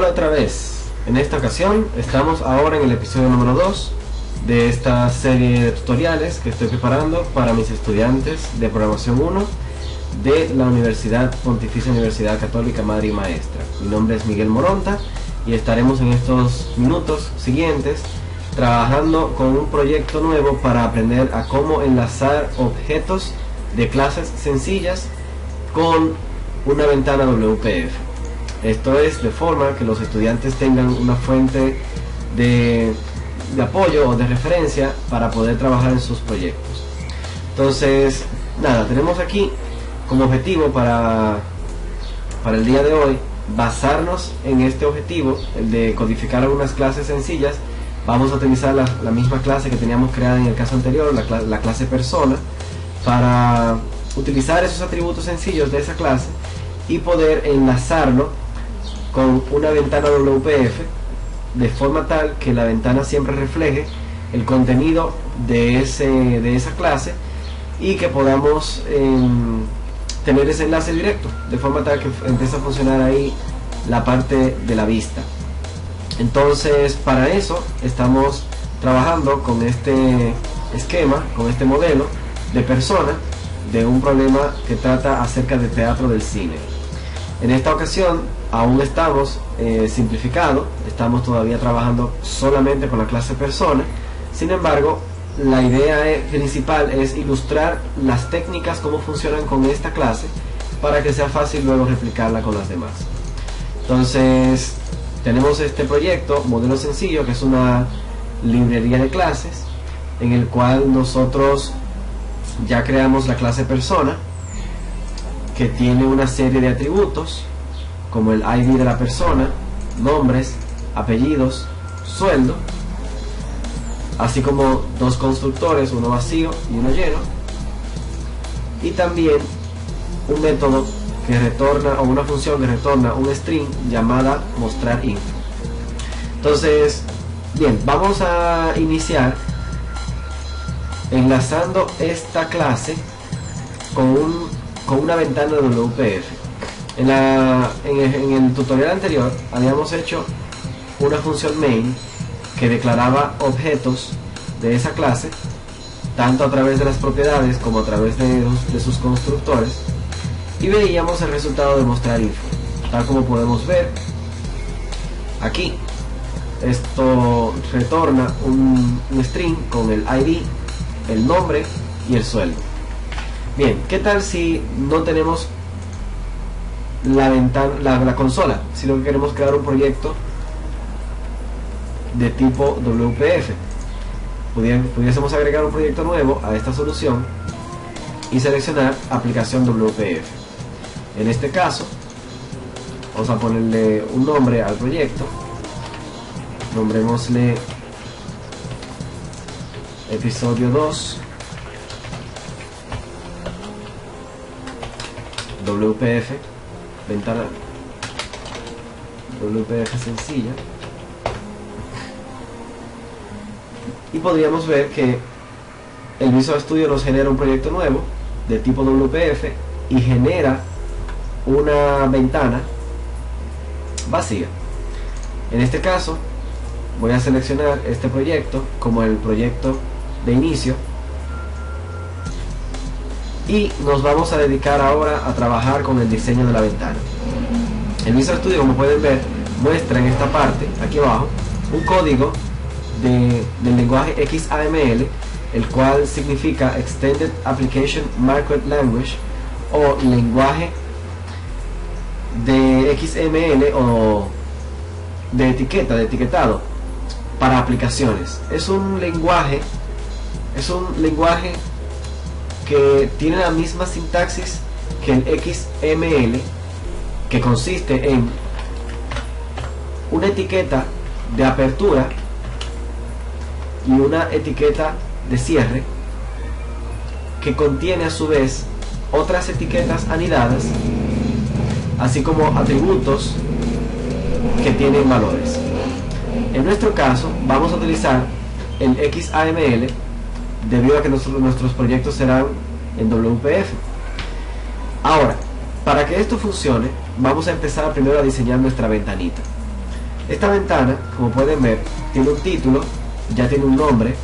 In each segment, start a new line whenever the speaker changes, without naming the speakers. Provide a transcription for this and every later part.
Hola otra vez. En esta ocasión estamos ahora en el episodio número 2 de esta serie de tutoriales que estoy preparando para mis estudiantes de Programación 1 de la Pontificia Universidad Católica Madre y Maestra. Mi nombre es Miguel Moronta y estaremos en estos minutos siguientes trabajando con un proyecto nuevo para aprender a cómo enlazar objetos de clases sencillas con una ventana WPF. Esto es de forma que los estudiantes tengan una fuente de apoyo o de referencia para poder trabajar en sus proyectos. Entonces, nada, tenemos aquí como objetivo para el día de hoy basarnos en este objetivo, el de codificar algunas clases sencillas. Vamos a utilizar la misma clase que teníamos creada en el caso anterior, la clase persona, para utilizar esos atributos sencillos de esa clase y poder enlazarlo con una ventana WPF de forma tal que la ventana siempre refleje el contenido de esa clase y que podamos tener ese enlace directo, de forma tal que empiece a funcionar ahí la parte de la vista. Entonces, para eso estamos trabajando con este esquema, con este modelo de persona de un problema que trata acerca de teatro del cine. En esta ocasión aún estamos simplificado, estamos todavía trabajando solamente con la clase persona. Sin embargo, la idea principal es ilustrar las técnicas, cómo funcionan con esta clase, para que sea fácil luego replicarla con las demás. Entonces, tenemos este proyecto, modelo sencillo, que es una librería de clases, en el cual nosotros ya creamos la clase persona, que tiene una serie de atributos, como el ID de la persona, nombres, apellidos, sueldo, así como dos constructores, uno vacío y uno lleno, y también un método que retorna, o una función que retorna un string llamada mostrar info. Entonces, bien, vamos a iniciar enlazando esta clase con una ventana de WPF. En el tutorial anterior habíamos hecho una función main que declaraba objetos de esa clase, tanto a través de las propiedades como a través de sus constructores, y veíamos el resultado de mostrar info, tal como podemos ver aquí. Esto retorna un string con el ID, el nombre y el sueldo. Bien, ¿qué tal si no tenemos la consola, si lo que queremos crear un proyecto de tipo WPF? Pudiésemos agregar un proyecto nuevo a esta solución y seleccionar aplicación WPF. En este caso vamos a ponerle un nombre al proyecto, nombrémosle episodio 2 WPF, ventana WPF sencilla, y podríamos ver que el Visual Studio nos genera un proyecto nuevo de tipo WPF y genera una ventana vacía. En este caso voy a seleccionar este proyecto como el proyecto de inicio y nos vamos a dedicar ahora a trabajar con el diseño de la ventana. El Visual Studio, como pueden ver, muestra en esta parte, aquí abajo, un código del lenguaje XAML, el cual significa Extended Application Markup Language, o lenguaje de XML o de etiquetado para aplicaciones. Es un lenguaje que tiene la misma sintaxis que el XML, que consiste en una etiqueta de apertura y una etiqueta de cierre, que contiene a su vez otras etiquetas anidadas, así como atributos que tienen valores. En nuestro caso vamos a utilizar el XAML debido a que nuestros proyectos serán en WPF. Ahora, para que esto funcione, vamos a empezar primero a diseñar nuestra ventanita. Esta ventana, como pueden ver, tiene un título, ya tiene un nombre.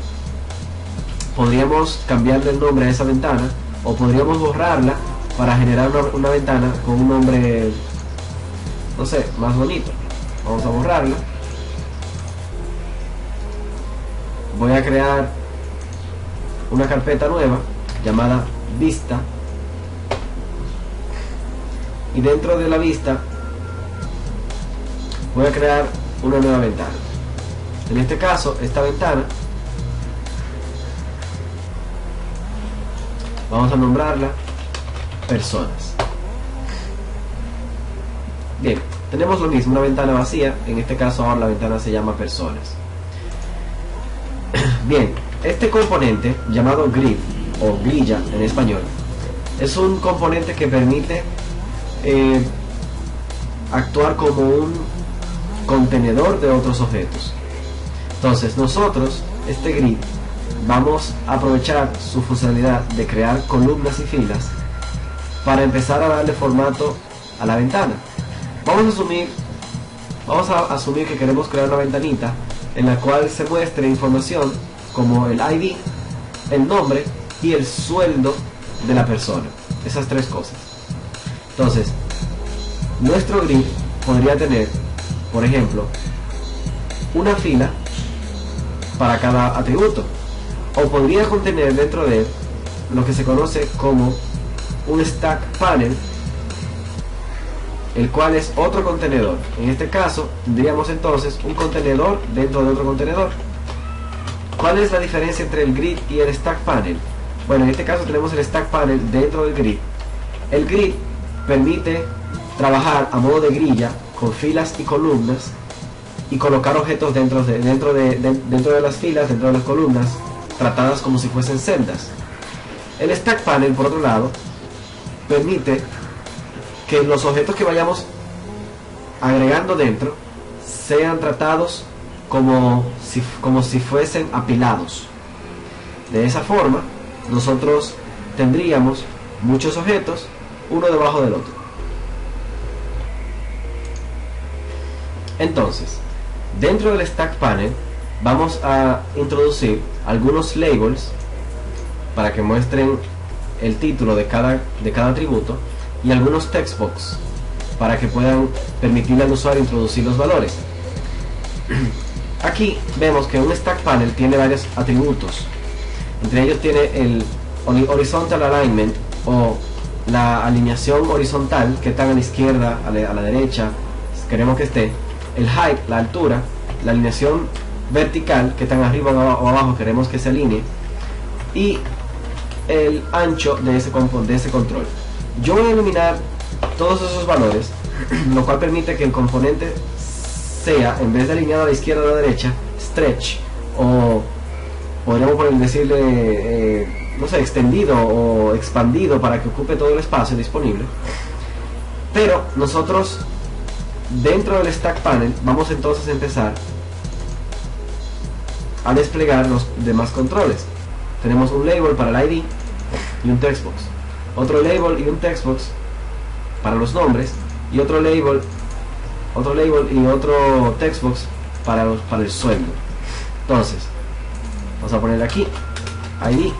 Podríamos cambiarle el nombre a esa ventana o podríamos borrarla para generar una ventana con un nombre, no sé, más bonito. Vamos a borrarla. Voy a crear una carpeta nueva llamada vista, y dentro de la vista voy a crear una nueva ventana. En este caso, esta ventana vamos a nombrarla personas. Bien, tenemos lo mismo, una ventana vacía. En este caso ahora la ventana se llama personas. Bien, este componente llamado grid o grilla en español es un componente que permite actuar como un contenedor de otros objetos. Entonces nosotros, este grid, vamos a aprovechar su funcionalidad de crear columnas y filas para empezar a darle formato a la ventana. Vamos a asumir que queremos crear una ventanita en la cual se muestre información como el ID, el nombre y el sueldo de la persona. Esas tres cosas. Entonces, nuestro grid podría tener, por ejemplo, una fila para cada atributo, o podría contener dentro de él lo que se conoce como un stack panel, el cual es otro contenedor. En este caso tendríamos entonces un contenedor dentro de otro contenedor. ¿Cuál es la diferencia entre el grid y el stack panel? Bueno, en este caso tenemos el stack panel dentro del grid. El grid permite trabajar a modo de grilla con filas y columnas y colocar objetos dentro de las filas, dentro de las columnas, tratadas como si fuesen celdas. El stack panel, por otro lado, permite que los objetos que vayamos agregando dentro sean tratados como si fuesen apilados. De esa forma nosotros tendríamos muchos objetos uno debajo del otro. Entonces, dentro del stack panel vamos a introducir algunos labels para que muestren el título de cada atributo, y algunos textbox para que puedan permitirle al usuario introducir los valores. Aquí vemos que un stack panel tiene varios atributos. Entre ellos tiene el horizontal alignment, o la alineación horizontal, que está a la izquierda, a la derecha queremos que esté. El height, la altura. La alineación vertical, que están arriba o abajo, queremos que se alinee. Y el ancho de ese control. Yo voy a eliminar todos esos valores, lo cual permite que el componente sea, en vez de alineado a la izquierda o a la derecha, stretch, o podríamos decirle, no sé, extendido o expandido, para que ocupe todo el espacio disponible. Pero nosotros, dentro del stack panel, vamos entonces a empezar a desplegar los demás controles. Tenemos un label para el ID y un textbox, otro label y un textbox para los nombres, y otro label y otro textbox para el sueldo. Entonces vamos a poner aquí ID,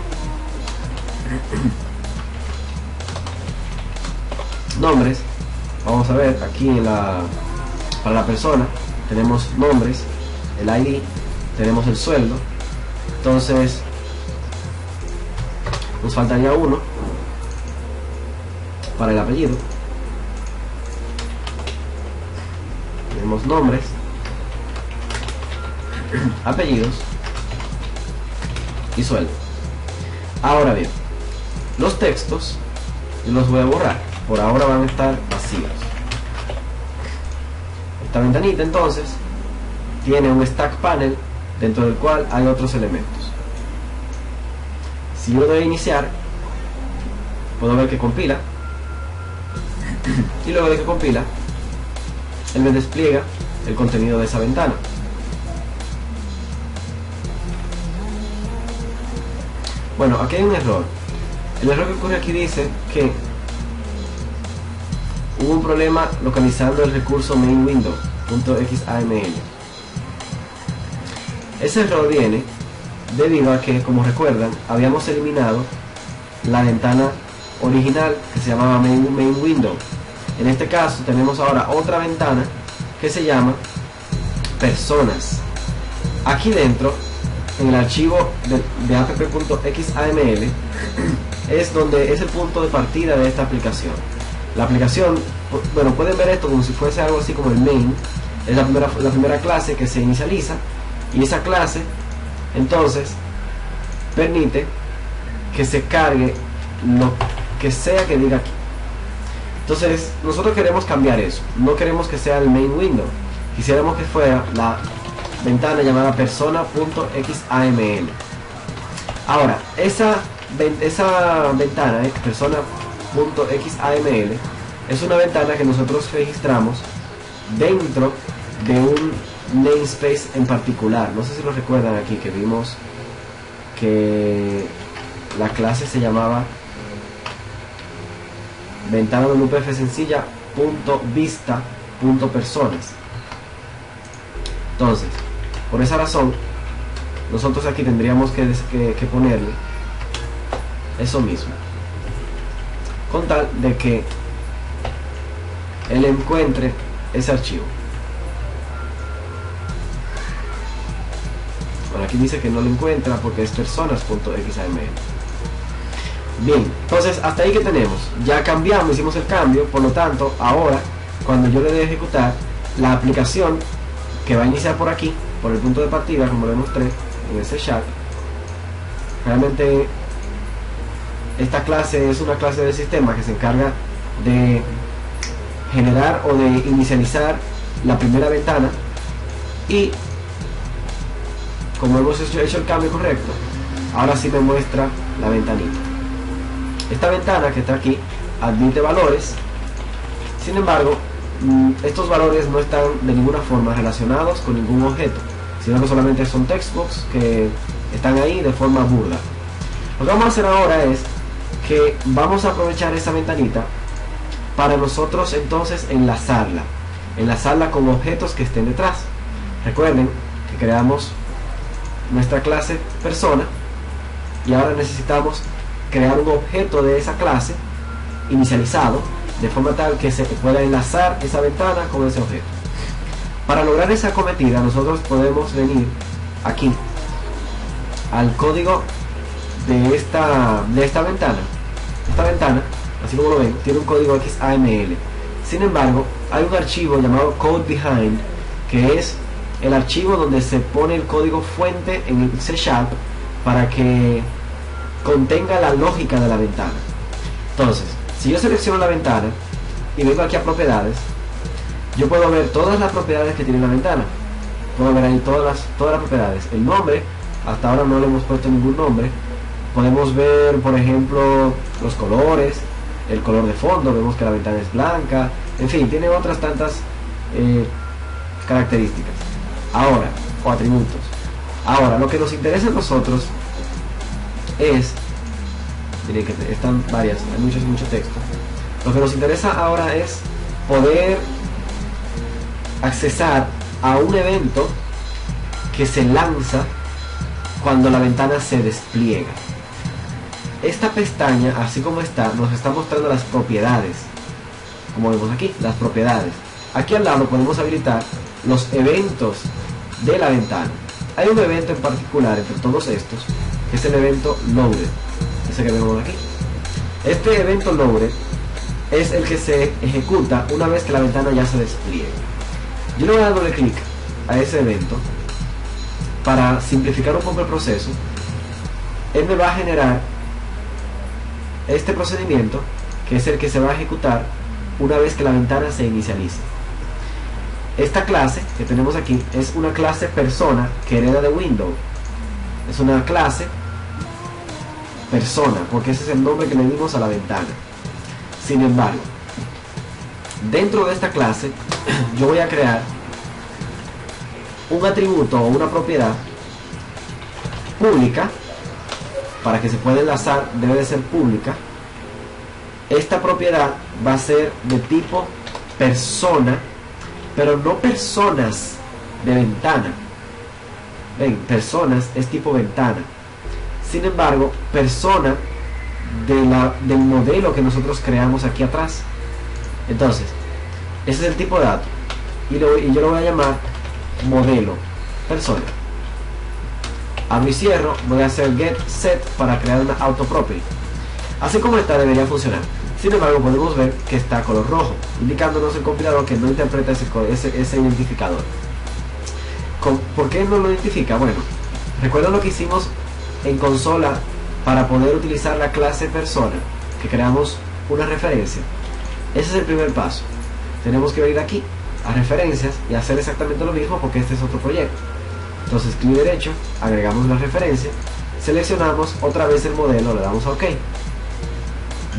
nombres. Vamos a ver aquí para la persona tenemos nombres, el ID, tenemos el sueldo. Entonces nos faltaría uno para el apellido. Tenemos nombres, apellidos y sueldo. Ahora bien, los textos yo los voy a borrar. Por ahora van a estar vacíos. Esta ventanita entonces tiene un stack panel dentro del cual hay otros elementos. Si yo le doy a iniciar, puedo ver que compila, y luego de que compila, él me despliega el contenido de esa ventana. Bueno, aquí hay un error. El error que ocurre aquí dice que hubo un problema localizando el recurso main window. .xaml. Ese error viene debido a que, como recuerdan, habíamos eliminado la ventana original que se llamaba main window. En este caso tenemos ahora otra ventana que se llama personas. Aquí dentro, en el archivo de app.xaml, es donde es el punto de partida de esta aplicación. La aplicación, bueno, pueden ver esto como si fuese algo así como el main. Es la primera clase que se inicializa, y esa clase entonces permite que se cargue lo que sea que diga aquí. Entonces nosotros queremos cambiar eso, no queremos que sea el main window, quisiéramos que fuera la ventana llamada persona.xaml. Ahora esa ventana persona.xaml es una ventana que nosotros registramos dentro de un namespace en particular. No sé si lo recuerdan aquí, que vimos que la clase se llamaba ventana de UPF sencilla .vista.personas. Entonces, por esa razón, nosotros aquí tendríamos que ponerle eso mismo, con tal de que él encuentre ese archivo. Bueno, aquí dice que no lo encuentra porque es personas.xaml. Bien, entonces hasta ahí que tenemos. Ya cambiamos, hicimos el cambio, por lo tanto, ahora cuando yo le dé ejecutar, la aplicación que va a iniciar por aquí, por el punto de partida, como lo demostré en ese chat, realmente esta clase es una clase del sistema que se encarga de generar o de inicializar la primera ventana, y como hemos hecho el cambio correcto, ahora sí me muestra la ventanita. Esta ventana que está aquí admite valores, sin embargo estos valores no están de ninguna forma relacionados con ningún objeto, sino que solamente son textbox que están ahí de forma burda. Lo que vamos a hacer ahora es que vamos a aprovechar esa ventanita para nosotros entonces enlazarla con objetos que estén detrás. Recuerden que creamos nuestra clase persona y ahora necesitamos crear un objeto de esa clase inicializado de forma tal que se pueda enlazar esa ventana con ese objeto. Para lograr esa acometida, nosotros podemos venir aquí al código de esta ventana. Esta ventana, así como lo ven, tiene un código XAML. Sin embargo, hay un archivo llamado code behind, que es el archivo donde se pone el código fuente en el C# para que contenga la lógica de la ventana. Entonces, si yo selecciono la ventana y vengo aquí a propiedades, yo puedo ver todas las propiedades que tiene la ventana. Puedo ver ahí todas las propiedades. El nombre, hasta ahora no le hemos puesto ningún nombre. Podemos ver, por ejemplo, los colores, el color de fondo, vemos que la ventana es blanca, en fin, tiene otras tantas características. Ahora, o atributos. Ahora, lo que nos interesa a nosotros es, miren que están varias, hay mucho texto. Lo que nos interesa ahora es poder accesar a un evento que se lanza cuando la ventana se despliega. Esta pestaña, así como está, nos está mostrando las propiedades. Como vemos aquí, las propiedades. Aquí al lado podemos habilitar los eventos de la ventana. Hay un evento en particular entre todos estos, que es el evento loaded, ese que vemos aquí. Este evento loaded es el que se ejecuta una vez que la ventana ya se despliega. Yo le voy a dar doble clic a ese evento para simplificar un poco el proceso. Él me va a generar este procedimiento, que es el que se va a ejecutar una vez que la ventana se inicialice. Esta clase que tenemos aquí es una clase persona que hereda de window. Es una clase persona porque ese es el nombre que le dimos a la ventana. Sin embargo, dentro de esta clase yo voy a crear un atributo o una propiedad pública. Para que se pueda enlazar debe de ser pública. Esta propiedad va a ser de tipo persona pero no personas de ventana. Ven, personas es tipo ventana. Sin embargo, persona del modelo que nosotros creamos aquí atrás. Entonces, ese es el tipo de dato. Y yo lo voy a llamar modelo persona. Abro y cierro, voy a hacer get set para crear una auto property. Así como esta debería funcionar. Sin embargo, podemos ver que está color rojo, indicándonos el compilador que no interpreta ese identificador. ¿Por qué no lo identifica? Bueno, recuerden lo que hicimos en consola para poder utilizar la clase persona, que creamos una referencia. Ese es el primer paso. Tenemos que venir aquí a referencias y hacer exactamente lo mismo, porque este es otro proyecto. Entonces, clic derecho, agregamos la referencia, seleccionamos otra vez el modelo, le damos a OK.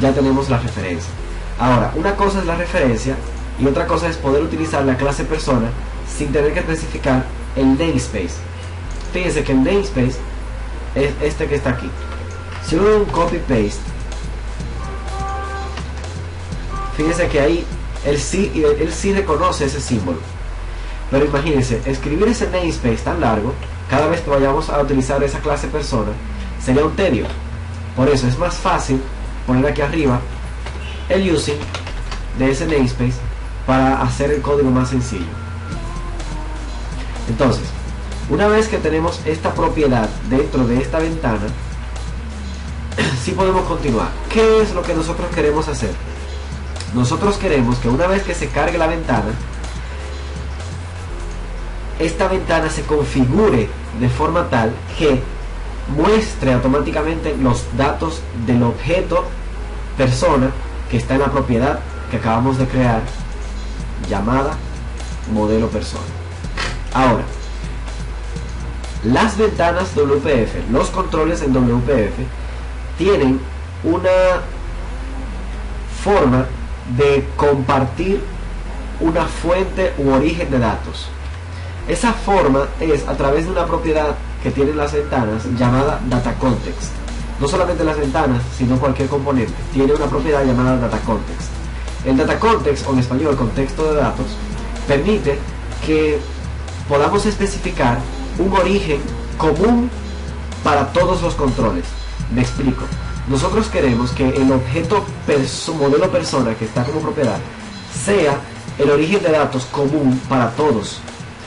Ya tenemos la referencia. Ahora, una cosa es la referencia y otra cosa es poder utilizar la clase persona sin tener que especificar el namespace. Fíjense que el namespace es este que está aquí. Si yo le doy un copy paste, fíjense que ahí él sí reconoce ese símbolo. Pero imagínense, escribir ese namespace tan largo, cada vez que vayamos a utilizar esa clase persona, sería un tedio. Por eso es más fácil poner aquí arriba el using de ese namespace para hacer el código más sencillo. Entonces, una vez que tenemos esta propiedad dentro de esta ventana, sí podemos continuar. ¿Qué es lo que nosotros queremos hacer? Nosotros queremos que una vez que se cargue la ventana, esta ventana se configure de forma tal que muestre automáticamente los datos del objeto persona que está en la propiedad que acabamos de crear, llamada modelo persona. Ahora, las ventanas WPF, los controles en WPF, tienen una forma de compartir una fuente u origen de datos. Esa forma es a través de una propiedad que tienen las ventanas llamada data context. No solamente las ventanas, sino cualquier componente tiene una propiedad llamada data context. El data context, o en español contexto de datos, permite que podamos especificar un origen común para todos los controles. Me explico. Nosotros queremos que el objeto modelo persona que está como propiedad sea el origen de datos común para todos.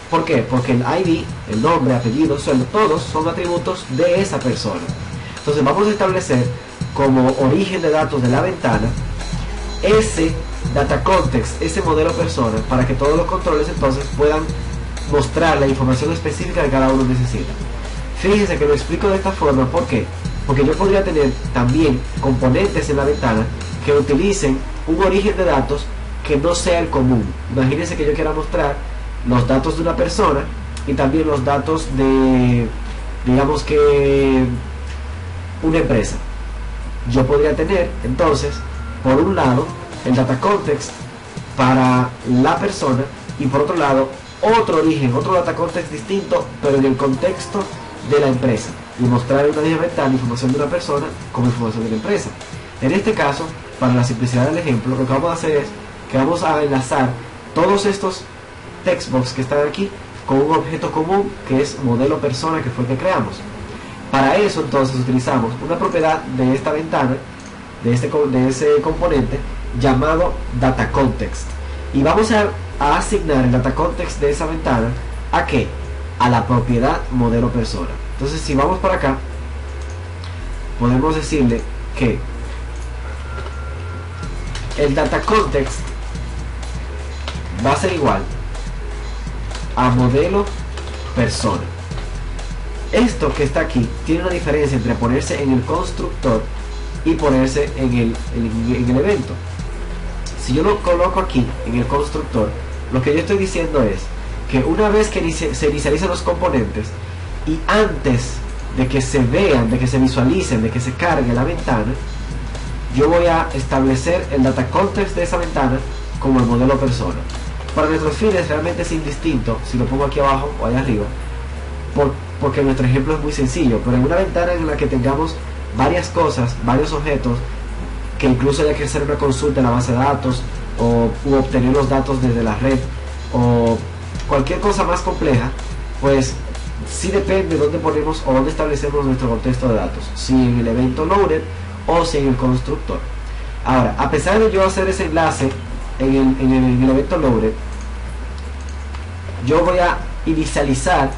¿Por qué? Porque el ID, el nombre, apellido, sueldo, todos son atributos de esa persona. Entonces vamos a establecer como origen de datos de la ventana ese data context, ese modelo persona, para que todos los controles entonces puedan mostrar la información específica que cada uno necesita. Fíjense que lo explico de esta forma. ¿Por qué? Porque yo podría tener también componentes en la ventana que utilicen un origen de datos que no sea el común. Imagínense que yo quiera mostrar los datos de una persona y también los datos de, digamos que, una empresa. Yo podría tener entonces, por un lado, el data context para la persona y por otro lado otro origen, otro data context distinto, pero en el contexto de la empresa, y mostrar en una misma ventana información de una persona como información de la empresa. En este caso, para la simplicidad del ejemplo, lo que vamos a hacer es que vamos a enlazar todos estos textbox que están aquí con un objeto común que es modelo persona, que fue el que creamos. Para eso entonces utilizamos una propiedad de esta ventana, de ese componente llamado data context, y vamos a asignar el data context de esa ventana ¿a qué? A la propiedad modelo persona. Entonces, si vamos para acá, podemos decirle que el data context va a ser igual a modelo persona. Esto que está aquí tiene una diferencia entre ponerse en el constructor y ponerse en el evento. Si yo lo coloco aquí en el constructor, lo que yo estoy diciendo es que una vez que se inicialicen los componentes y antes de que se vean, de que se visualicen, de que se cargue la ventana, yo voy a establecer el data context de esa ventana como el modelo persona. Para nuestros fines realmente es indistinto si lo pongo aquí abajo o allá arriba, porque nuestro ejemplo es muy sencillo, pero en una ventana en la que tengamos varias cosas, varios objetos, que incluso haya que hacer una consulta en la base de datos o obtener los datos desde la red, o cualquier cosa más compleja, pues sí depende de dónde ponemos o dónde establecemos nuestro contexto de datos, si en el evento loaded o si en el constructor. Ahora, a pesar de yo hacer ese enlace en el evento loaded, yo voy a inicializar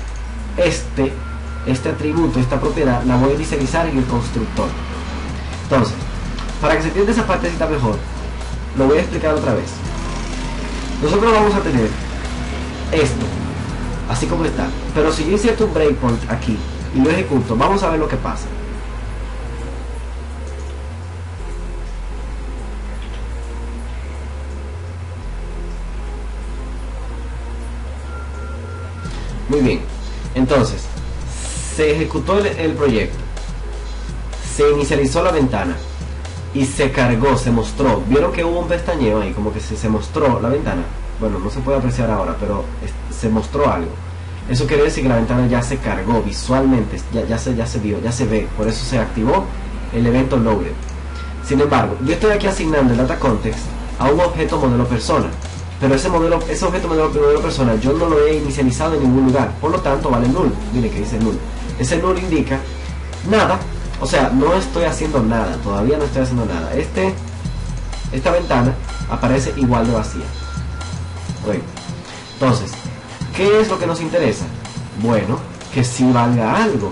este atributo, esta propiedad, la voy a inicializar en el constructor. Entonces, para que se entienda esa partecita mejor, lo voy a explicar otra vez. Nosotros vamos a tener esto, así como está, pero si yo inserto un breakpoint aquí y lo ejecuto, vamos a ver lo que pasa. Muy bien, entonces se ejecutó el proyecto, se inicializó la ventana y se cargó, se mostró. Vieron que hubo un pestañeo ahí, como que se mostró la ventana. Bueno, no se puede apreciar ahora, pero se mostró algo. Eso quiere decir que la ventana ya se cargó visualmente, ya se vio, ya se ve. Por eso se activó el evento loaded. Sin embargo, yo estoy aquí asignando el data context a un objeto modelo persona, pero ese objeto modelo persona yo no lo he inicializado en ningún lugar, por lo tanto vale null. Miren que dice null. Ese null indica nada, o sea, no estoy haciendo nada, todavía no estoy haciendo nada. Esta ventana aparece igual de vacía. Bueno, entonces, ¿qué es lo que nos interesa? Bueno, que sí valga algo.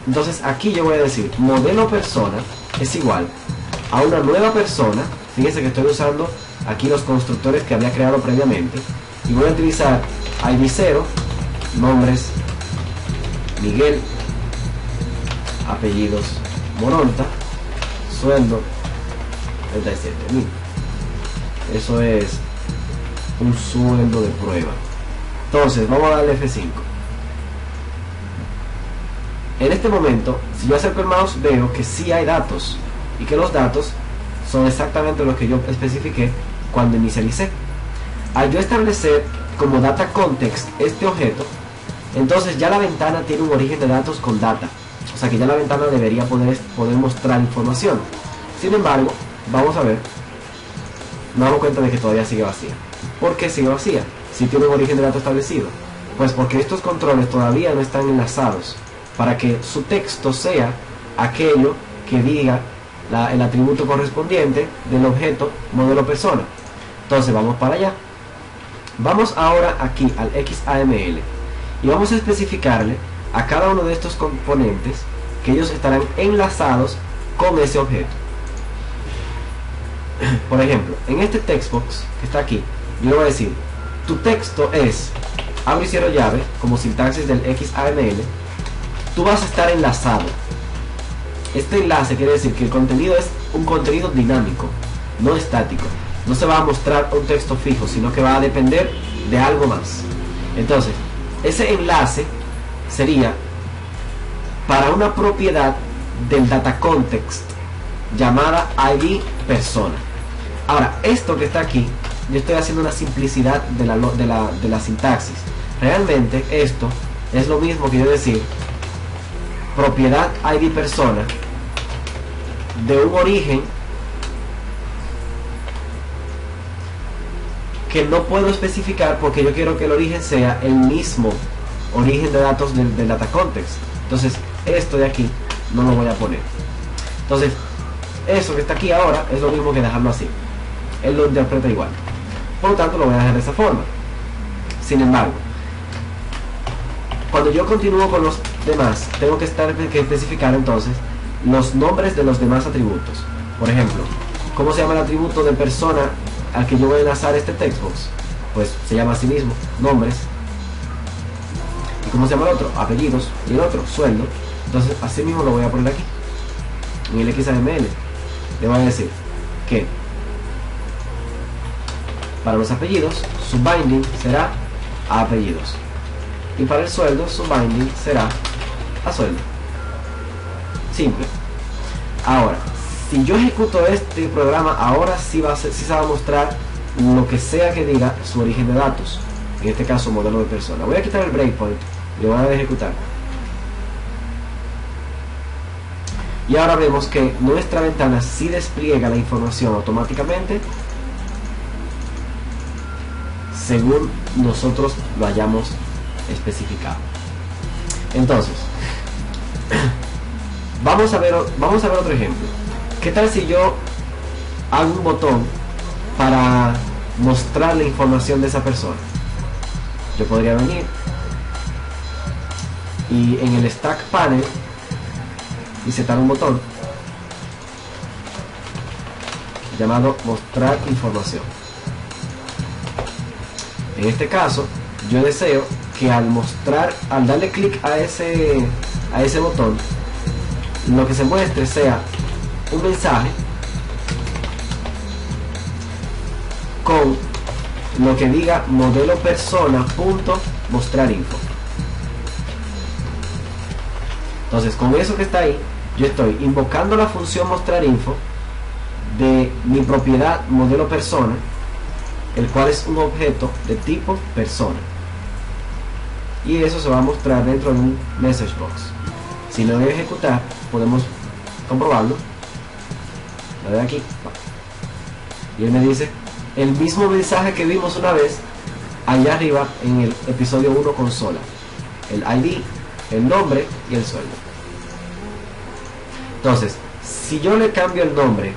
Entonces aquí yo voy a decir modelo persona es igual a una nueva persona. Fíjense que estoy usando aquí los constructores que había creado previamente, y voy a utilizar ID0, nombres Miguel, apellidos Moronta, sueldo 37.000. Eso es un sueldo de prueba. Entonces vamos a darle F5. En este momento, si yo acerco el mouse, veo que sí hay datos y que los datos son exactamente los que yo especifiqué cuando inicialicé. Al yo establecer como data context este objeto, entonces ya la ventana tiene un origen de datos con data, o sea que ya la ventana debería poder mostrar información. Sin embargo, vamos a ver, nos damos cuenta de que todavía sigue vacía. ¿Por qué sigue vacía? Si tiene un origen de datos establecido, pues porque estos controles todavía no están enlazados para que su texto sea aquello que diga el atributo correspondiente del objeto modelo persona. Entonces vamos para allá. Vamos ahora aquí al XAML y vamos a especificarle a cada uno de estos componentes que ellos estarán enlazados con ese objeto. Por ejemplo, en este textbox que está aquí, yo le voy a decir, tu texto es abro y cierro llave como sintaxis del XAML. Tú vas a estar enlazado. Este enlace quiere decir que el contenido es un contenido dinámico, no estático. No se va a mostrar un texto fijo, sino que va a depender de algo más. Entonces, ese enlace sería para una propiedad del data context llamada ID persona. Ahora, esto que está aquí, yo estoy haciendo una simplicidad de la sintaxis. Realmente esto es lo mismo que yo decir propiedad ID persona de un origen que no puedo especificar porque yo quiero que el origen sea el mismo origen de datos del data context. Entonces esto de aquí no lo voy a poner. Entonces eso que está aquí ahora es lo mismo que dejarlo así. Él lo interpreta igual, por lo tanto lo voy a dejar de esa forma. Sin embargo, cuando yo continúo con los demás, tengo que especificar entonces los nombres de los demás atributos. Por ejemplo, ¿cómo se llama el atributo de persona al que yo voy a enlazar este textbox? Pues se llama así mismo, nombres. ¿Y cómo se llama el otro? Apellidos. Y el otro, sueldo. Entonces así mismo lo voy a poner aquí en el XAML. Le voy a decir que para los apellidos su binding será a apellidos, y para el sueldo su binding será a sueldo. Simple. Ahora, si yo ejecuto este programa, ahora sí se va a mostrar lo que sea que diga su origen de datos, en este caso modelo de persona. Voy a quitar el breakpoint y lo voy a dar a ejecutar, y ahora vemos que nuestra ventana sí despliega la información automáticamente según nosotros lo hayamos especificado. Entonces, vamos a ver otro ejemplo. ¿Qué tal si yo hago un botón para mostrar la información de esa persona? Yo podría venir y en el Stack Panel insertar un botón llamado mostrar información. En este caso, yo deseo que al darle clic a ese botón, lo que se muestre sea un mensaje con lo que diga modelo persona punto mostrar info. Entonces, con eso que está ahí, yo estoy invocando la función mostrar info de mi propiedad modelo persona, el cual es un objeto de tipo persona, y eso se va a mostrar dentro de un message box. Si lo voy a ejecutar, podemos comprobarlo. Le doy aquí y él me dice el mismo mensaje que vimos una vez allá arriba en el episodio 1 consola: el ID, el nombre y el sueldo. Entonces, si yo le cambio el nombre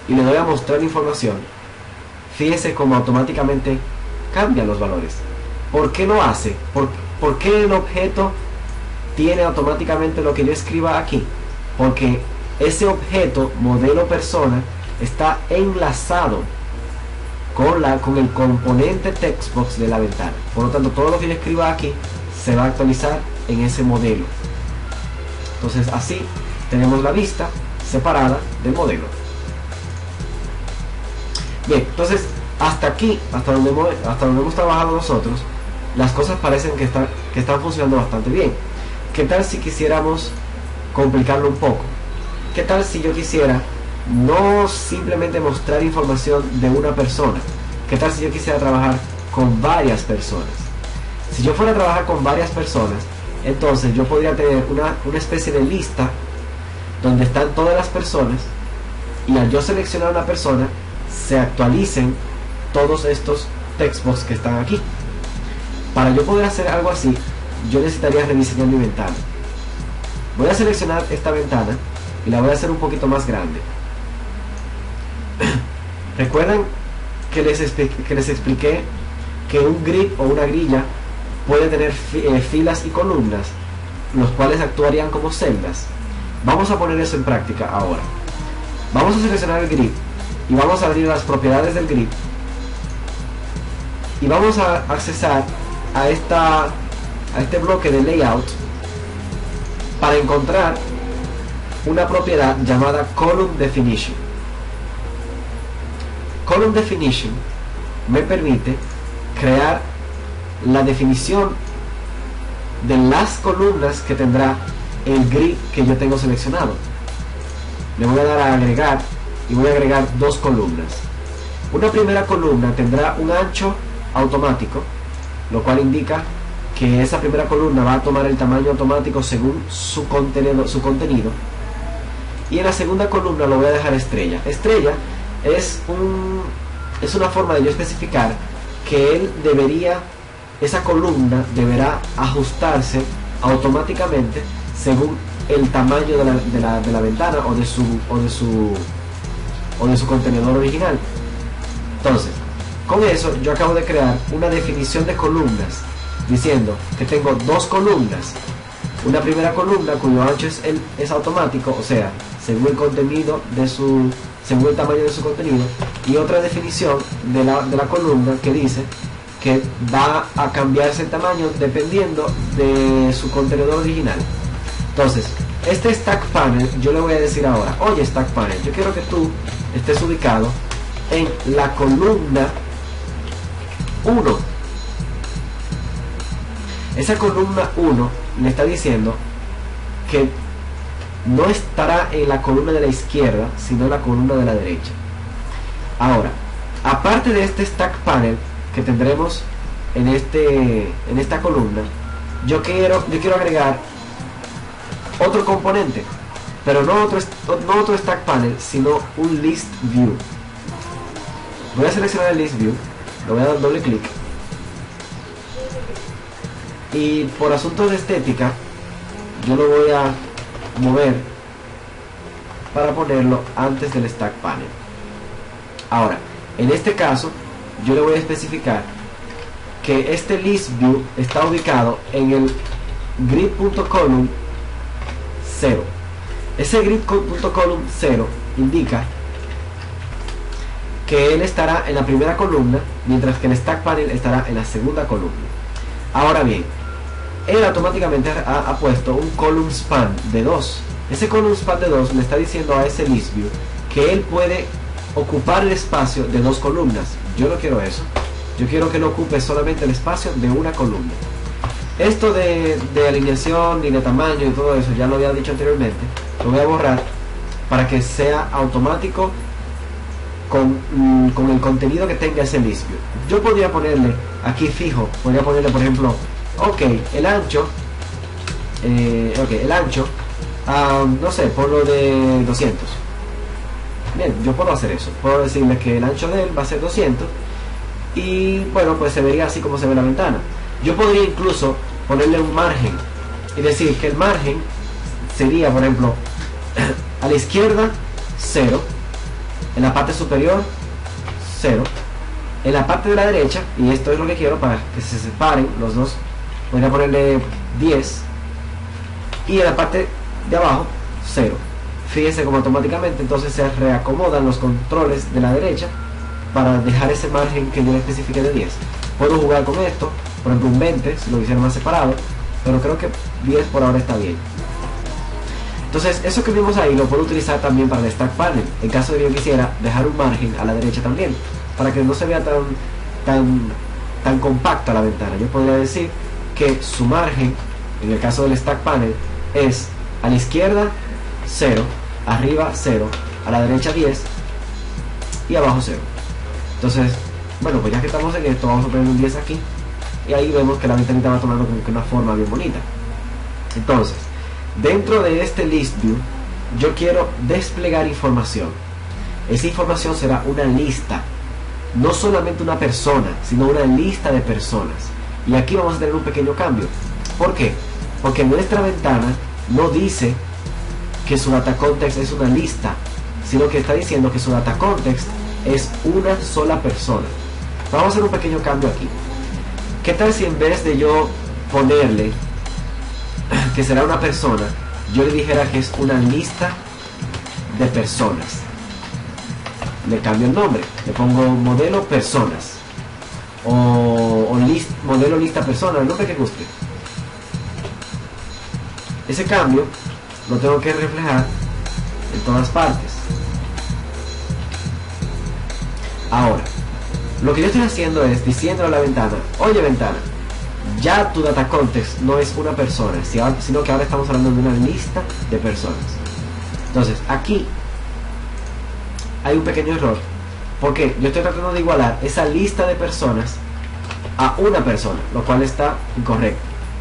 y le doy a mostrar información, fíjese cómo automáticamente cambian los valores. ¿Por qué lo hace? ¿Por qué el objeto tiene automáticamente lo que yo escriba aquí? Porque ese objeto modelo persona está enlazado con el componente textbox de la ventana. Por lo tanto, todo lo que yo escriba aquí se va a actualizar en ese modelo. Entonces, así tenemos la vista separada del modelo. Bien, entonces hasta aquí, hasta donde hemos trabajado nosotros, las cosas parecen que están funcionando bastante bien. ¿Qué tal si quisiéramos complicarlo un poco? ¿Qué tal si yo quisiera no simplemente mostrar información de una persona? ¿Qué tal si yo quisiera trabajar con varias personas? Si yo fuera a trabajar con varias personas, entonces yo podría tener una especie de lista donde están todas las personas, y al yo seleccionar una persona se actualicen todos estos textbox que están aquí. Para yo poder hacer algo así, yo necesitaría rediseñar mi ventana. Voy a seleccionar esta ventana y la voy a hacer un poquito más grande. ¿Recuerdan que les expliqué que un grid o una grilla puede tener filas y columnas, los cuales actuarían como celdas? Vamos a poner eso en práctica ahora. Vamos a seleccionar el grid y vamos a abrir las propiedades del grid y vamos a accesar a este bloque de layout para encontrar una propiedad llamada column definition. Column definition me permite crear la definición de las columnas que tendrá el grid que yo tengo seleccionado. Le voy a dar a agregar y voy a agregar dos columnas. Una primera columna tendrá un ancho automático, lo cual indica que esa primera columna va a tomar el tamaño automático según su contenido, y en la segunda columna lo voy a dejar estrella. Estrella es una forma de yo especificar que esa columna deberá ajustarse automáticamente según el tamaño de la ventana o de su contenedor original. Entonces, con eso yo acabo de crear una definición de columnas diciendo que tengo dos columnas: una primera columna cuyo ancho es automático, o sea, según el contenido según el tamaño de su contenido, y otra definición de la columna que dice que va a cambiarse el tamaño dependiendo de su contenedor original. Entonces, este Stack Panel, yo le voy a decir ahora: oye Stack Panel, yo quiero que tú estés ubicado en la columna 1. Esa columna 1 le está diciendo que no estará en la columna de la izquierda, sino en la columna de la derecha. Ahora, aparte de este Stack Panel que tendremos en esta columna, yo quiero agregar otro componente. pero no otro stack panel, sino un list view. Voy a seleccionar el list view, le voy a dar doble clic, y por asuntos de estética yo lo voy a mover para ponerlo antes del stack panel. Ahora, en este caso yo le voy a especificar que este list view está ubicado en el grid.column 0. Ese grid.column 0 indica que él estará en la primera columna, mientras que el stack panel estará en la segunda columna. Ahora bien, él automáticamente ha puesto un column span de 2. Ese column span de 2 le está diciendo a ese list view que él puede ocupar el espacio de 2 columnas. Yo no quiero eso. Yo quiero que lo ocupe solamente el espacio de una columna. Esto de alineación y de tamaño y todo eso ya lo había dicho anteriormente. Lo voy a borrar para que sea automático con el contenido que tenga ese list view. Yo podría ponerle aquí fijo, podría ponerle por ejemplo, el ancho, no sé, por lo de 200. Bien, yo puedo hacer eso. Puedo decirle que el ancho de él va a ser 200 y bueno, pues se vería así como se ve la ventana. Yo podría incluso ponerle un margen y decir que el margen sería, por ejemplo, a la izquierda 0, en la parte superior 0, en la parte de la derecha, y esto es lo que quiero para que se separen los dos, voy a ponerle 10, y en la parte de abajo 0. Fíjense como automáticamente entonces se reacomodan los controles de la derecha para dejar ese margen que yo le especifique de 10. Puedo jugar con esto, por ejemplo un 20 si lo hiciera más separado, pero creo que 10 por ahora está bien. Entonces eso que vimos ahí lo puedo utilizar también para el stack panel, en caso de que yo quisiera dejar un margen a la derecha también, para que no se vea tan compacta la ventana. Yo podría decir que su margen, en el caso del stack panel, es a la izquierda 0, arriba 0, a la derecha 10 y abajo 0. Entonces, bueno, pues ya que estamos en esto, vamos a poner un 10 aquí, y ahí vemos que la ventanita va tomando como que una forma bien bonita. Entonces, dentro de este list view yo quiero desplegar información. Esa información será una lista, no solamente una persona, sino una lista de personas. Y aquí vamos a tener un pequeño cambio. ¿Por qué? Porque nuestra ventana no dice que su data context es una lista, sino que está diciendo que su data context es una sola persona. Vamos a hacer un pequeño cambio aquí. ¿Qué tal si en vez de yo ponerle que será una persona, yo le dijera que es una lista de personas? Le cambio el nombre, le pongo modelo personas o modelo lista personas, el nombre que guste. Ese cambio lo tengo que reflejar en todas partes. Ahora, lo que yo estoy haciendo es diciendo a la ventana: oye ventana, ya tu data context no es una persona, sino que ahora estamos hablando de una lista de personas. Entonces aquí hay un pequeño error, porque yo estoy tratando de igualar esa lista de personas a una persona, lo cual está incorrecto.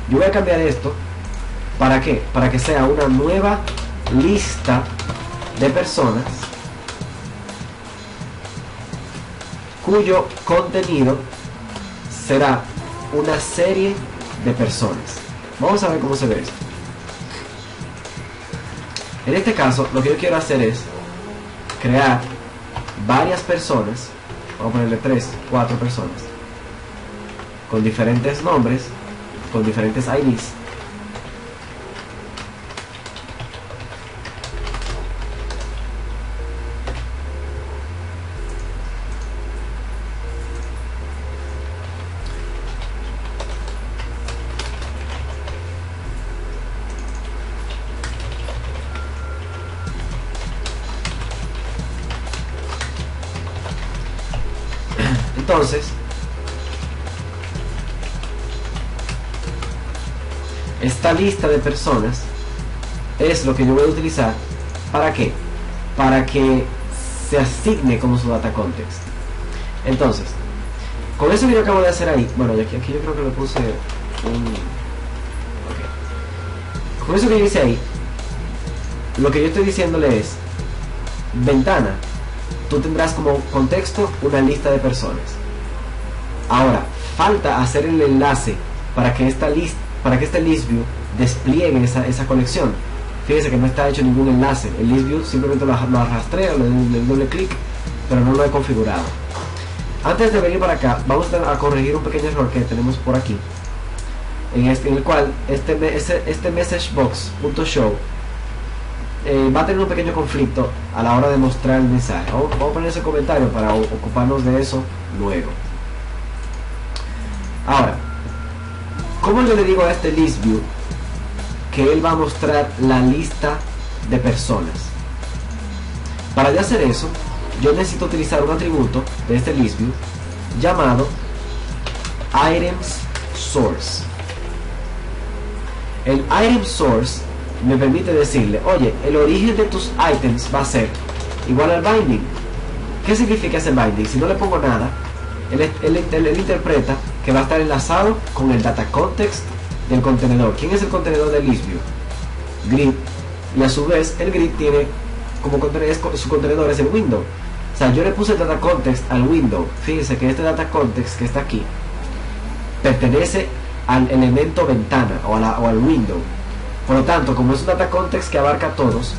Yo voy a cambiar esto. ¿Para qué? Para que sea una nueva lista de personas cuyo contenido será una serie de personas. Vamos a ver cómo se ve esto. En este caso, lo que yo quiero hacer es crear varias personas. Vamos a ponerle 3, 4 personas con diferentes nombres, con diferentes IDs. Entonces, esta lista de personas es lo que yo voy a utilizar. ¿Para qué? Para que se asigne como su data context. Entonces, con eso que yo acabo de hacer ahí, bueno, aquí yo creo que le puse un... Okay. Con eso que yo hice ahí, lo que yo estoy diciéndole es, ventana, tú tendrás como contexto una lista de personas. Ahora, falta hacer el enlace para que este list view despliegue esa colección. Fíjense que no está hecho ningún enlace. El list view simplemente lo arrastrea, le doy doble clic, pero no lo he configurado. Antes de venir para acá, vamos a corregir un pequeño error que tenemos por aquí, en el cual este messagebox.show va a tener un pequeño conflicto a la hora de mostrar el mensaje. Vamos a poner ese comentario para ocuparnos de eso luego. Ahora, ¿cómo yo le digo a este list view que él va a mostrar la lista de personas? Para yo hacer eso, yo necesito utilizar un atributo de este list view llamado items source. El item source me permite decirle, oye, el origen de tus items va a ser igual al binding. ¿Qué significa ese binding? Si no le pongo nada, él interpreta que va a estar enlazado con el data context del contenedor. ¿Quién es el contenedor del list view? Grid. Y a su vez el grid tiene como contenedor, su contenedor es el window. O sea, yo le puse el data context al window. Fíjense que este data context que está aquí pertenece al elemento ventana o al window. Por lo tanto, como es un data context que abarca a todos,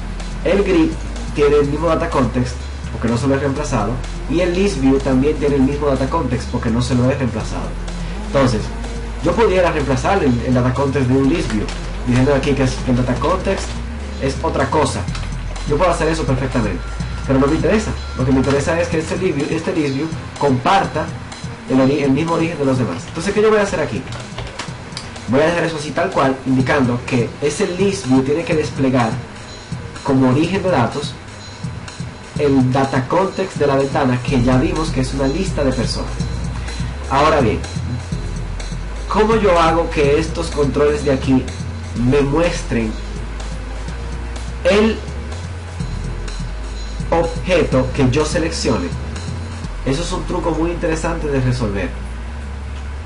el grid tiene el mismo data context porque no se lo he reemplazado, y el list view también tiene el mismo data context porque no se lo he reemplazado. Entonces, yo pudiera reemplazar el data context de un list view diciendo aquí que el data context es otra cosa. Yo puedo hacer eso perfectamente, pero no me interesa. Lo que me interesa es que este list view comparta el mismo origen de los demás. Entonces, ¿qué yo voy a hacer aquí? Voy a dejar eso así tal cual, indicando que ese list view tiene que desplegar como origen de datos el data context de la ventana, que ya vimos que es una lista de personas. Ahora bien, ¿cómo yo hago que estos controles de aquí me muestren el objeto que yo seleccione? Eso es un truco muy interesante de resolver.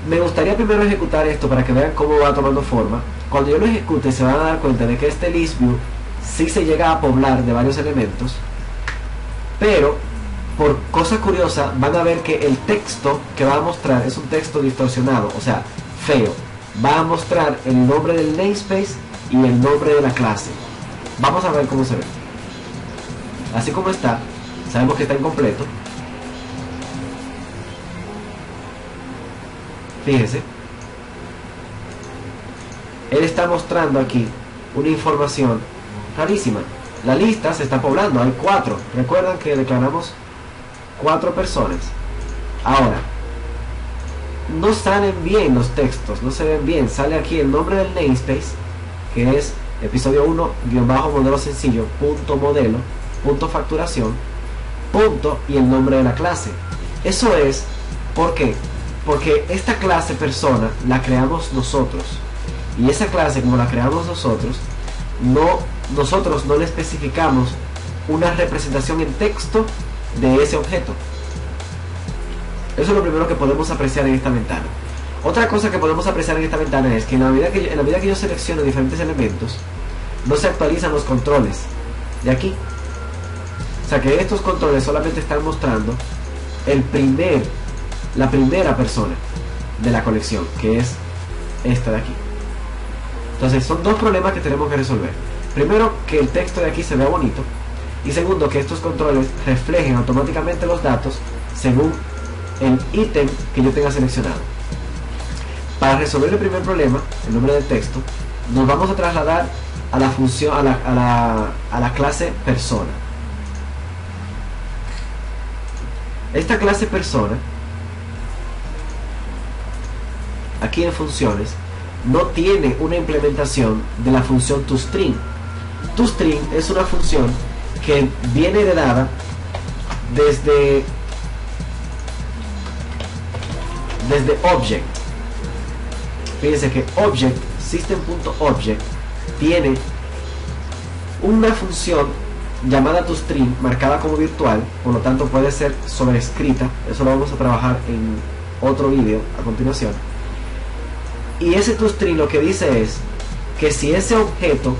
Me gustaría primero ejecutar esto para que vean cómo va tomando forma. Cuando yo lo ejecute, se van a dar cuenta de que este list view sí se llega a poblar de varios elementos, pero por cosa curiosa van a ver que el texto que va a mostrar es un texto distorsionado, o sea, feo. Va a mostrar el nombre del namespace y el nombre de la clase. Vamos a ver cómo se ve. Así como está, sabemos que está incompleto. Fíjense, él está mostrando aquí una información rarísima. La lista se está poblando, hay 4. Recuerdan que declaramos 4 personas. Ahora, no salen bien los textos, no se ven bien. Sale aquí el nombre del namespace, que es episodio 1-modelo sencillo, punto modelo, punto facturación, punto y el nombre de la clase. Eso es, ¿por qué? Porque esta clase persona la creamos nosotros, y esa clase, como la creamos nosotros no le especificamos una representación en texto de ese objeto. Eso es lo primero que podemos apreciar en esta ventana. Otra cosa que podemos apreciar en esta ventana es que en la medida que yo selecciono diferentes elementos, no se actualizan los controles de aquí. O sea que estos controles solamente están mostrando la primera persona de la colección, que es esta de aquí. Entonces son dos problemas que tenemos que resolver. Primero, que el texto de aquí se vea bonito, y segundo, que estos controles reflejen automáticamente los datos según el ítem que yo tenga seleccionado. Para resolver el primer problema, el nombre del texto, nos vamos a trasladar a la función, a la clase persona. Esta clase persona, aquí en funciones, no tiene una implementación de la función toString. toString es una función que viene heredada desde Object. Fíjense que Object, System.Object, tiene una función llamada toString marcada como virtual, por lo tanto puede ser sobrescrita. Eso lo vamos a trabajar en otro vídeo a continuación. Y ese toString lo que dice es que si ese objeto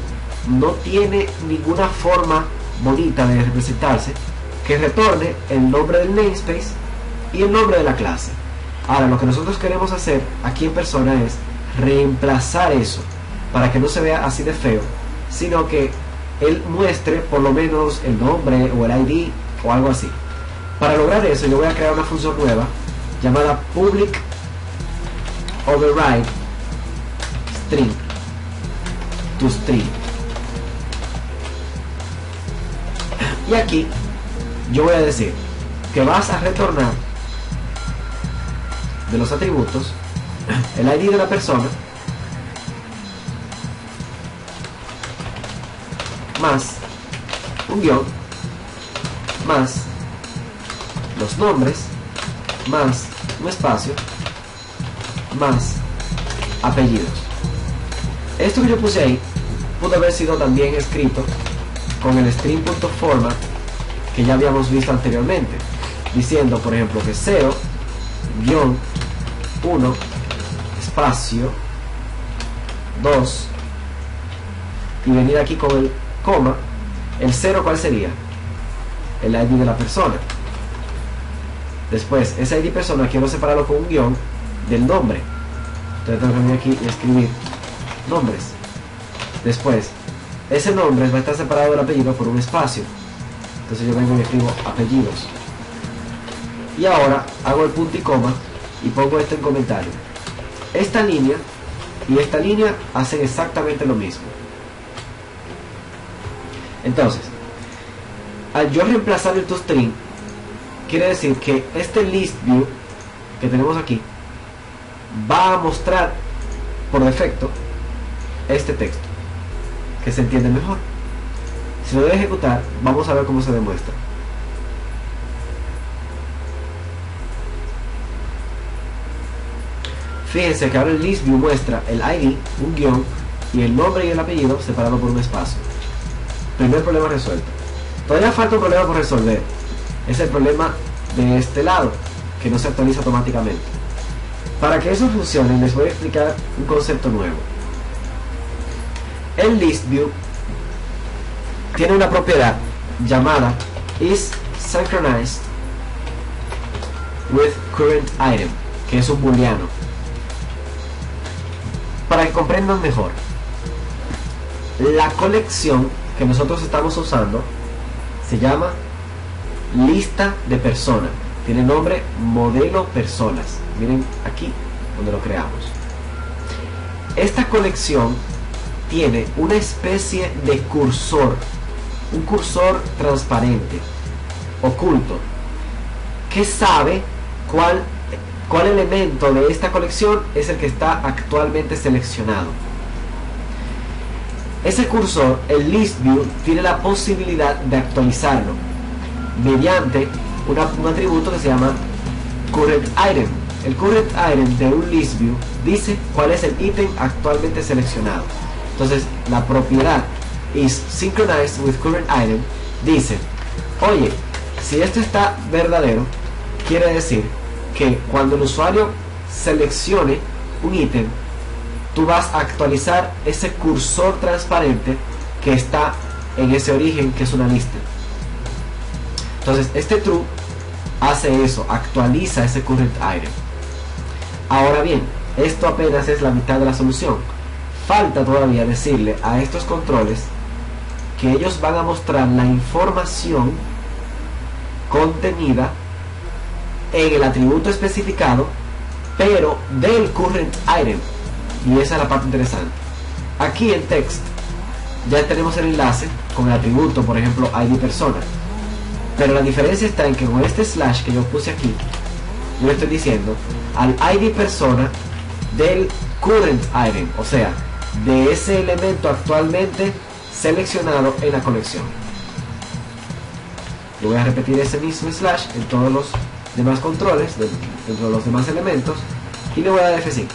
no tiene ninguna forma bonita de representarse que retorne el nombre del namespace y el nombre de la clase. Ahora, lo que nosotros queremos hacer aquí en persona es reemplazar eso para que no se vea así de feo, sino que él muestre por lo menos el nombre o el ID o algo así. Para lograr eso, yo voy a crear una función nueva llamada public override string to string. Y aquí yo voy a decir que vas a retornar de los atributos el ID de la persona más un guión más los nombres más un espacio más apellidos. Esto que yo puse ahí pudo haber sido también escrito con el string.format que ya habíamos visto anteriormente, diciendo por ejemplo que 0 guión 1 espacio 2 y venir aquí con el coma. El 0, ¿cuál sería? El ID de la persona. Después, ese ID persona quiero separarlo con un guión del nombre. Entonces tengo que venir aquí y escribir nombres. Después, ese nombre va a estar separado del apellido por un espacio. Entonces yo vengo y escribo apellidos. Y ahora hago el punto y coma y pongo esto en comentario. Esta línea y esta línea hacen exactamente lo mismo. Entonces, al yo reemplazar el toString, quiere decir que este list view que tenemos aquí va a mostrar por defecto este texto, que se entiende mejor. Si lo doy a ejecutar, vamos a ver cómo se demuestra. Fíjense que ahora el list view muestra el ID, un guión, y el nombre y el apellido separado por un espacio. Primer problema resuelto. Todavía falta un problema por resolver. Es el problema de este lado, que no se actualiza automáticamente. Para que eso funcione, les voy a explicar un concepto nuevo. El list view tiene una propiedad llamada is synchronized with current item, que es un booleano. Para que comprendan mejor, la colección que nosotros estamos usando se llama lista de personas. Tiene nombre modelo personas. Miren aquí donde lo creamos. Esta colección tiene una especie de cursor, un cursor transparente, oculto, que sabe cuál elemento de esta colección es el que está actualmente seleccionado. Ese cursor, el list view, tiene la posibilidad de actualizarlo mediante un atributo que se llama current item. El current item de un list view dice cuál es el ítem actualmente seleccionado. Entonces la propiedad is synchronized with current item dice, oye, si esto está verdadero, quiere decir que cuando el usuario seleccione un ítem, tú vas a actualizar ese cursor transparente que está en ese origen, que es una lista. Entonces este true hace eso, actualiza ese current item. Ahora bien, esto apenas es la mitad de la solución. Falta todavía decirle a estos controles que ellos van a mostrar la información contenida en el atributo especificado, pero del current item. Y esa es la parte interesante. Aquí en text ya tenemos el enlace con el atributo, por ejemplo, ID persona. Pero la diferencia está en que con este slash que yo puse aquí, yo estoy diciendo al ID persona del current item, o sea, de ese elemento actualmente seleccionado en la colección. Yo voy a repetir ese mismo slash en todos los demás controles, dentro de los demás elementos, y le voy a dar F5.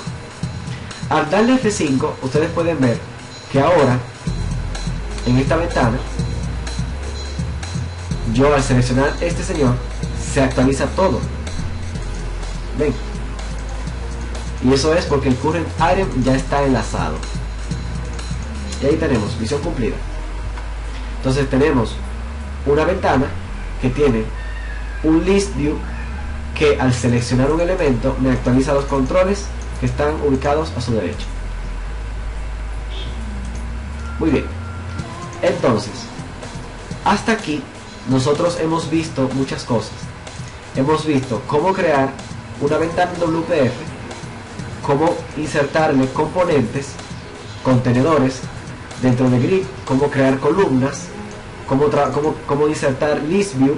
Al darle F5, ustedes pueden ver que ahora, en esta ventana, yo al seleccionar este señor, se actualiza todo. Ven. Y eso es porque el current item ya está enlazado. Y ahí tenemos misión cumplida. Entonces tenemos una ventana que tiene un list view que al seleccionar un elemento me actualiza los controles que están ubicados a su derecha. Muy bien, entonces hasta aquí nosotros hemos visto muchas cosas. Hemos visto cómo crear una ventana en WPF, cómo insertarle componentes, contenedores dentro de Grid, cómo crear columnas, cómo insertar list view,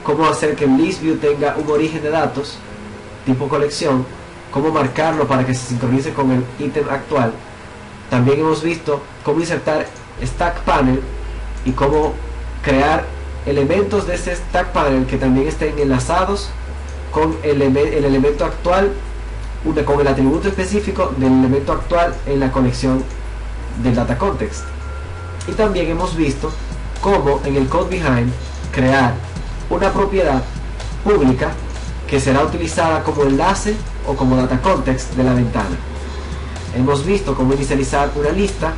cómo hacer que el list view tenga un origen de datos tipo colección, cómo marcarlo para que se sincronice con el ítem actual. También hemos visto cómo insertar stack panel y cómo crear elementos de ese stack panel que también estén enlazados con el elemento actual, con el atributo específico del elemento actual en la conexión del data context. Y también hemos visto cómo en el code behind crear una propiedad pública que será utilizada como enlace o como data context de la ventana. Hemos visto cómo inicializar una lista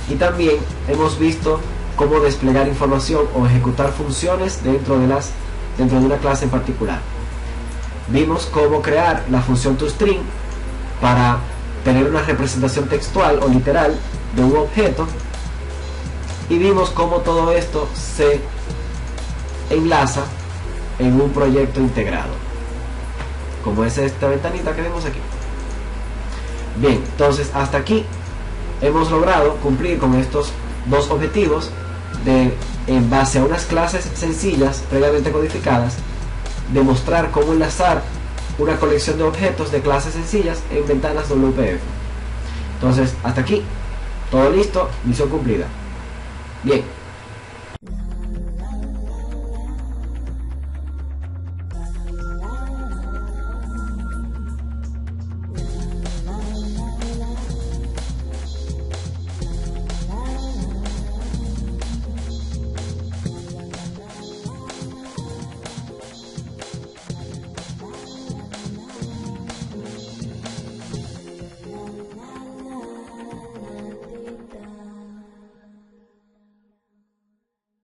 y también hemos visto cómo desplegar información o ejecutar funciones dentro de una clase en particular. Vimos cómo crear la función toString para tener una representación textual o literal de un objeto, y vimos cómo todo esto se enlaza en un proyecto integrado, como es esta ventanita que vemos aquí. Bien, entonces hasta aquí hemos logrado cumplir con estos dos objetivos de, en base a unas clases sencillas previamente codificadas, demostrar cómo enlazar una colección de objetos de clases sencillas en ventanas WPF. Entonces hasta aquí todo listo, misión cumplida. Bien.